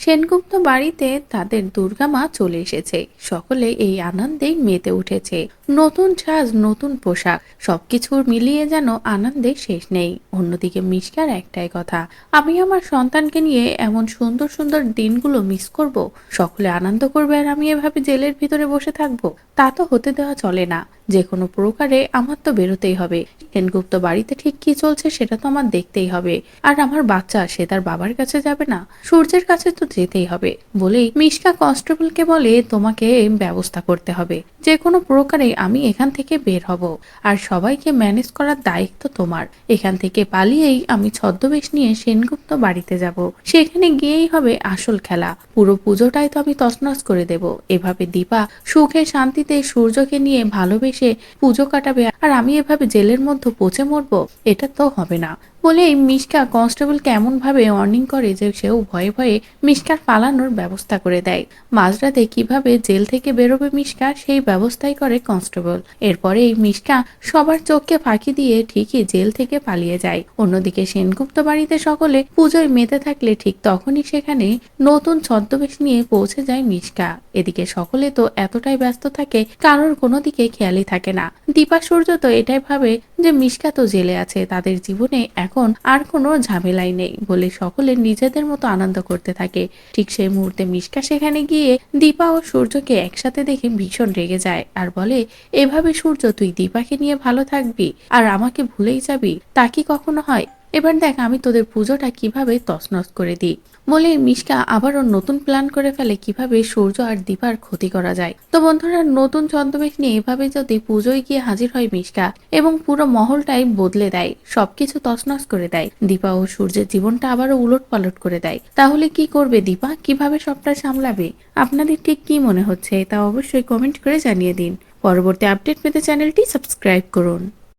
সেনগুপ্ত বাড়িতে তাদের দুর্গা মা চলে এসেছে। সকলে এই আনন্দেই মেতে উঠেছে। নতুন সাজ, নতুন পোশাক, সবকিছু মিলিয়ে যেন আনন্দে শেষ নেই। অন্যদিকে মিশকার একটাই কথা, আমি আমার সন্তানকে নিয়ে এমন সুন্দর সুন্দর দিনগুলো মিস করব। সকলে আনন্দ করবে আর আমি এভাবে জেলের ভিতরে বসে থাকবো, তা তো হতে দেওয়া চলে না। যে কোনো প্রকারে আমার তো বেরোতেই হবে। সেনগুপ্ত বাড়িতে ঠিক কি চলছে সেটা তো আমার দেখতেই হবে। আর আমার বাচ্চা, সে তার বাবার কাছে যাবে না, সূর্যের কাছে তো যেতেই হবে। বলেই মিশকা কনস্টেবলকে বলে, তোমাকে ব্যবস্থা করতে হবে। যে কোনো প্রকারে আমি এখান থেকে বের হব, আর সবাইকে ম্যানেজ করার দায়িত্ব তোমার। এখান থেকে পালিয়েই আমি ছদ্মবেশ নিয়ে সেনগুপ্ত বাড়িতে যাব। সেখানে গিয়েই হবে আসল খেলা। পুরো পুজোটাই তো আমি তছনছ করে দেব। এভাবে দীপা সুখে শান্তিতে সূর্যকে নিয়ে ভালোবেসে পুজো কাটাবে, আর আমি এভাবে জেলের মধ্যে পচে মরবো? এটা তো হবে না। বলেই মিশকা কনস্টেবলকে এমন ভাবে ওয়ার্নিং করে যে সেও ভয়ে ভয়ে মিশকার পালানোর ব্যবস্থা করে দেয়। মাঝরাতে কিভাবে জেল থেকে বেরোবে মিশকা, সেই ব্যবস্থাই করে কনস্টেবল। এরপরে এই মিশকা সবার চোখকে ফাঁকি দিয়ে ঠিকই জেল থেকে পালিয়ে যায়। অন্যদিকে সেনগুপ্ত বাড়িতে সকলে পুজোয় মেতে থাকলে ঠিক তখনই সেখানে নতুন ছদ্মবেশ নিয়ে পৌঁছে যায় মিশকা। এদিকে সকলে তো এতটাই ব্যস্ত থাকে, কারোর কোনো দিকে খেয়ালই থাকে না। দীপা সূর্য তো এটাই ভাবে যে মিশকা তো জেলে আছে, তাদের জীবনে এখন আর কোনো ঝামেলাই নেই বলে সকলে নিজেদের মতো আনন্দ করতে থাকে। ঠিক সেই মুহূর্তে মিশকা সেখানে গিয়ে দীপা ও সূর্যকে একসাথে দেখে ভীষণ রেগে যায় আর বলে, এভাবে সূর্য তুই দীপাকে নিয়ে ভালো থাকবি আর আমাকে ভুলেই যাবি? তা কি কখনো হয়? এবার দেখ আমি তোদের পুজোটা কিভাবে তছনছ করে দিই। বলে মিশকা আবারও নতুন প্ল্যান করে ফেলে কিভাবে সূর্য আর দীপার ক্ষতি করা যায়। তো বন্ধুরা, নতুন ছদ্মবেশ নিয়ে এভাবে যদি পুজোয় গিয়ে হাজির হয় মিশকা এবং পুরো মহলটাই বদলে দেয়, সবকিছু তছনছ করে দেয়, দীপা ও সূর্যের জীবনটা আবারও উলট পালট করে দেয়, তাহলে কি করবে দীপা? কিভাবে সবটা সামলাবে? আপনাদের ঠিক কি মনে হচ্ছে তা অবশ্যই কমেন্ট করে জানিয়ে দিন। পরবর্তী আপডেট পেতে চ্যানেলটি সাবস্ক্রাইব করুন।